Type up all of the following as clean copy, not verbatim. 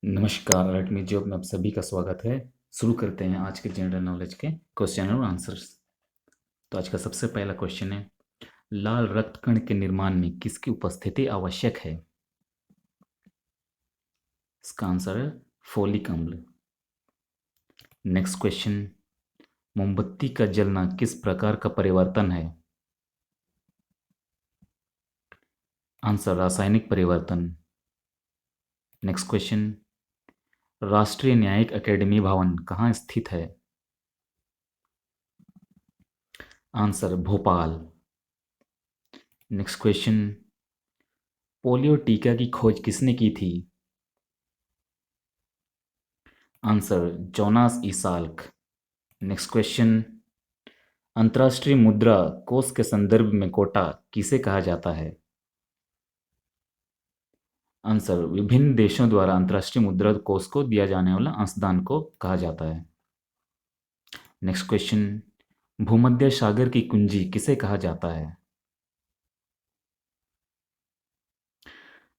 नमस्कार, अर्ट में जॉब में आप सभी का स्वागत है। शुरू करते हैं आज के जनरल नॉलेज के क्वेश्चन और आंसर्स। तो आज का सबसे पहला क्वेश्चन है, लाल रक्त कण के निर्माण में किसकी उपस्थिति आवश्यक है? इसका आंसर है फोलिक अम्ल। नेक्स्ट क्वेश्चन, मोमबत्ती का जलना किस प्रकार का परिवर्तन है? आंसर रासायनिक परिवर्तन। नेक्स्ट क्वेश्चन, राष्ट्रीय न्यायिक अकेडमी भवन कहाँ स्थित है? Answer Bhopal. Next question, polio टीका की खोज किसने की थी? Answer Jonas Salk. Next question, अंतर्राष्ट्रीय मुद्रा कोष के संदर्भ में कोटा किसे कहा जाता है? आंसर विभिन्न देशों द्वारा अंतर्राष्ट्रीय मुद्रा कोष को दिया जाने वाला अंशदान को कहा जाता है। नेक्स्ट क्वेश्चन, भूमध्य सागर की कुंजी किसे कहा जाता है?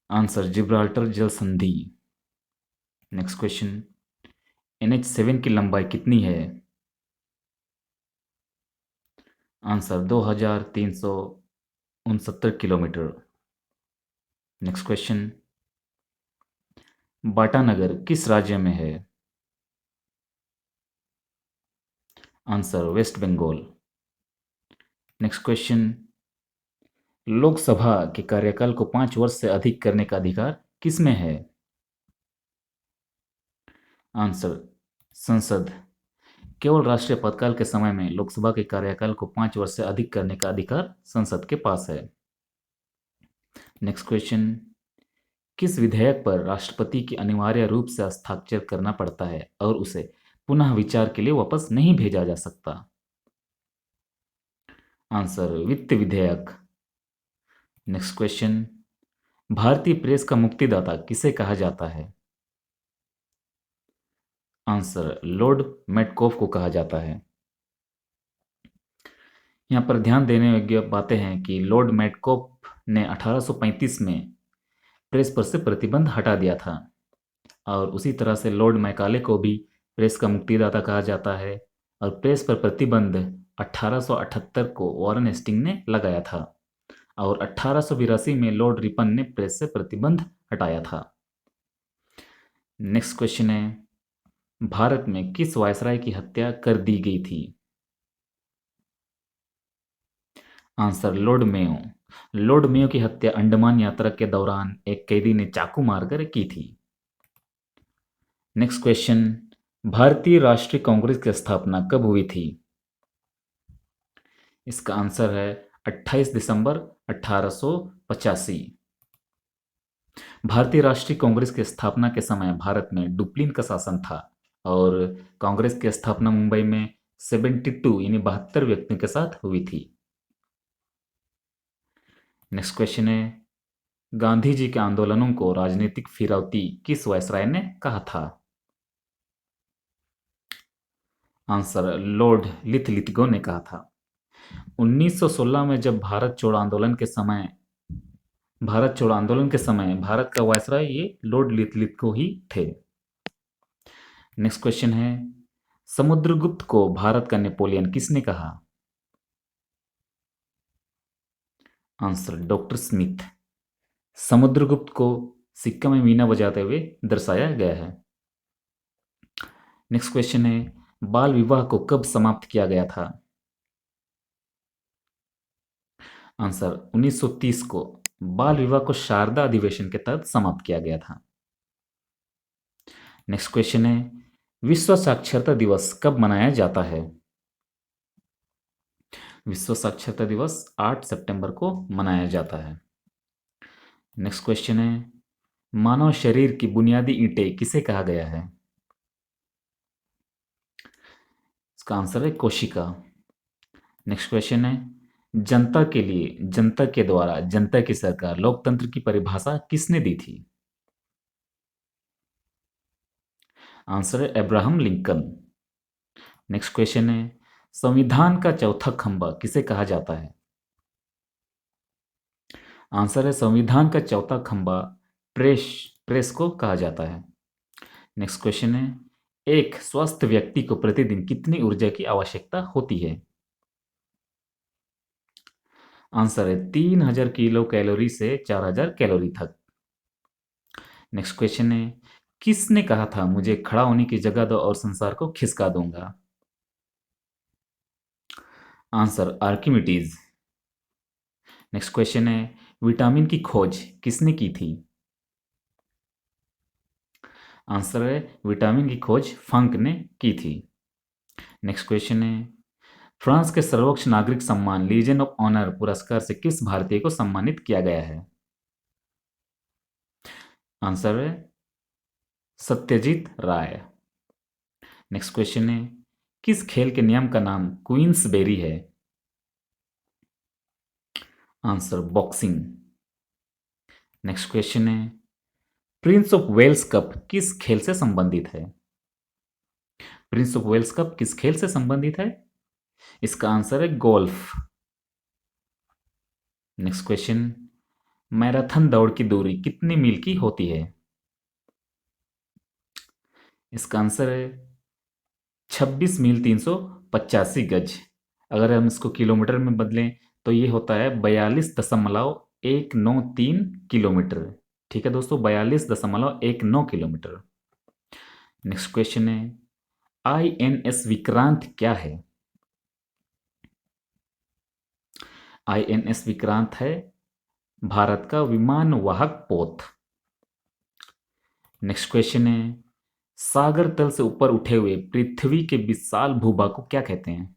आंसर जिब्राल्टर जल संधि। नेक्स्ट क्वेश्चन, NH7 की लंबाई कितनी है? Answer 2369 kilometre. Next question, Batanagar किस राज्य में है? Answer West Bengal. Next question, Lok Sabha के कार्यकाल को 5 वर्ष से अधिक करने का अधिकार किसमें है? आंसर संसद। केवल राष्ट्रीय आपातकाल के समय में लोकसभा के कार्यकाल को 5 वर्ष से अधिक करने का अधिकार संसद के पास है। नेक्स्ट क्वेश्चन, किस विधेयक पर राष्ट्रपति की अनिवार्य रूप से हस्ताक्षर करना पड़ता है और उसे पुनः विचार के लिए वापस नहीं भेजा जा सकता? आंसर वित्त विधेयक। नेक्स्ट क्वेश्चन, भारतीय प्रेस का मुक्तिदाता किसे कहा जाता है? आंसर लॉर्ड मेटकॉफ को कहा जाता है। यहाँ पर ध्यान देने योग्य बातें हैं कि लॉर्ड मेटकॉफ ने 1835 में प्रेस पर से प्रतिबंध हटा दिया था और उसी तरह से लॉर्ड मैकाले को भी प्रेस का मुक्तिदाता कहा जाता है और प्रेस पर प्रतिबंध 1878 को वॉरेन हेस्टिंग ने लगाया था और 1882 में लॉर्ड रिपन ने प्रेस से प्रतिबंध हटाया था। नेक्स्ट क्वेश्चन है, भारत में किस वायसराय की हत्या कर दी गई थी? Answer Lord Mayo. Lord Mayo की हत्या अंडमान यात्रा के दौरान एक कैदी ने चाकू मारकर की थी। नेक्स्ट क्वेश्चन, भारतीय राष्ट्रीय कांग्रेस की स्थापना कब हुई थी? इसका आंसर है 28 दिसंबर 1885। भारतीय राष्ट्रीय कांग्रेस की स्थापना के समय भारत में डुप्लिन का शासन था और कांग्रेस की स्थापना मुंबई में 72 यानी 72 व्यक्तियों के साथ हुई थी। नेक्स्ट क्वेश्चन है, गांधी जी के आंदोलनों को राजनीतिक फिरौती किस वायसराय ने कहा था? आंसर लॉर्ड लिथलिथगो ने कहा था। 1916 में जब भारत छोड़ो आंदोलन के समय भारत का वायसराय ये लॉर्ड लिथलिथगो ही थे। नेक्स्ट क्वेश्चन है, समुद्रगुप्त को भारत का नेपोलियन किसने कहा? Answer doctor Smith. समुद्रगुप्त को सिक्का में वीणा बजाते हुए दर्शाया गया है। नेक्स्ट क्वेश्चन है, बाल विवाह को कब समाप्त किया गया था? आंसर 1930 को बाल विवाह को शारदा अधिवेशन के तहत समाप्त किया गया था। नेक्स्ट क्वेश्चन है, विश्व साक्षरता दिवस कब मनाया जाता है? विश्व साक्षरता दिवस 8 सितंबर को मनाया जाता है। नेक्स्ट क्वेश्चन है, मानव शरीर की बुनियादी ईंटें किसे कहा गया है? इसका आंसर है कोशिका। नेक्स्ट क्वेश्चन है, जनता के लिए, जनता के द्वारा, जनता की सरकार, लोकतंत्र की परिभाषा किसने दी थी? आंसर है अब्राहम लिंकन। नेक्स्ट क्वेश्चन है, संविधान का चौथा खंभा किसे कहा जाता है? आंसर है संविधान का चौथा खंभा प्रेस प्रेस को कहा जाता है। नेक्स्ट क्वेश्चन है, एक स्वस्थ व्यक्ति को प्रतिदिन कितनी ऊर्जा की आवश्यकता होती है? आंसर है 3000 किलो कैलोरी से 4000 कैलोरी तक। नेक्स्ट क्वेश्चन है, किसने कहा था मुझे खड़ा होने की जगह दो और संसार को खिसका दूंगा? Answer Archimedes. नेक्स्ट क्वेश्चन है, विटामिन की खोज किसने की थी? आंसर है विटामिन की खोज फंक ने की थी। नेक्स्ट क्वेश्चन है, फ्रांस के सर्वोच्च नागरिक सम्मान लीजन ऑफ ऑनर पुरस्कार से किस भारतीय को सम्मानित किया गया है? आंसर है सत्यजीत राय। नेक्स्ट क्वेश्चन है, किस खेल के नियम का नाम क्वींसबेरी है? Answer boxing. नेक्स्ट क्वेश्चन है, प्रिंस ऑफ वेल्स कप किस खेल से संबंधित है? प्रिंस ऑफ वेल्स कप किस खेल से संबंधित है? इसका आंसर है गोल्फ। नेक्स्ट क्वेश्चन, मैराथन दौड़ की दूरी कितनी मील की होती है? इसका आंसर है 26 मील 385 गज। अगर हम इसको किलोमीटर में बदलें तो ये होता है 42.193 किलोमीटर। ठीक है दोस्तों, 42.19 किलोमीटर। नेक्स्ट क्वेश्चन है, INS विक्रांत क्या है? INS विक्रांत है भारत का विमान वाहक पोत। नेक्स्ट क्वेश्चन है, सागर तल से ऊपर उठे हुए पृथ्वी के विशाल भूभाग को क्या कहते हैं?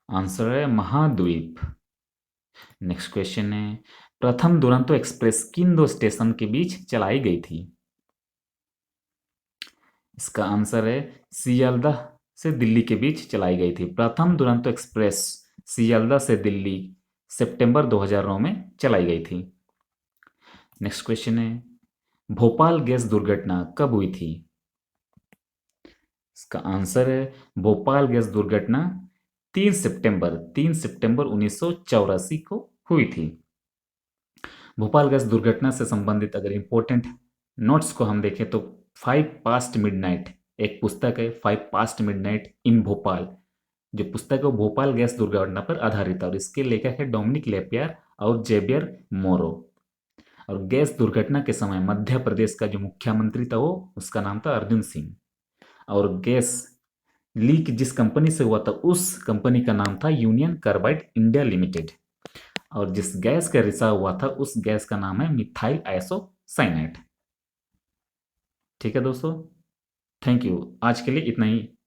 आंसर है महाद्वीप। नेक्स्ट क्वेश्चन है, प्रथम दुरंतो एक्सप्रेस किन दो स्टेशन के बीच चलाई गई थी? इसका आंसर है सियालदह से दिल्ली के बीच चलाई गई थी। प्रथम दुरंतो एक्सप्रेस सियालदह से दिल्ली सितंबर 2009 में चलाई गई थी। नेक्स्ट क्वेश्चन है, भोपाल गैस दुर्घटना कब हुई थी? इसका आंसर है भोपाल गैस दुर्घटना 3 सितंबर 1984 को हुई थी। भोपाल गैस दुर्घटना से संबंधित अगर इंपॉर्टेंट नोट्स को हम देखें तो 5 पास्ट मिडनाइट एक पुस्तक है, 5 पास्ट मिडनाइट इन भोपाल। जो पुस्तक है वो भोपाल गैस दुर्घटना पर आधारित है और इसके लेखक है डोमिनिक लेपियर और जेबियर मोरो। और गैस दुर्घटना के समय मध्य प्रदेश का जो मुख्यमंत्री था वो उसका नाम था अर्जुन सिंह। और गैस लीक जिस कंपनी से हुआ था उस कंपनी का नाम था यूनियन कार्बाइड इंडिया लिमिटेड। और जिस गैस का रिसाव हुआ था उस गैस का नाम है मिथाइल आइसोसाइनेट। ठीक है दोस्तों, थैंक यू। आज के लिए इतना ही।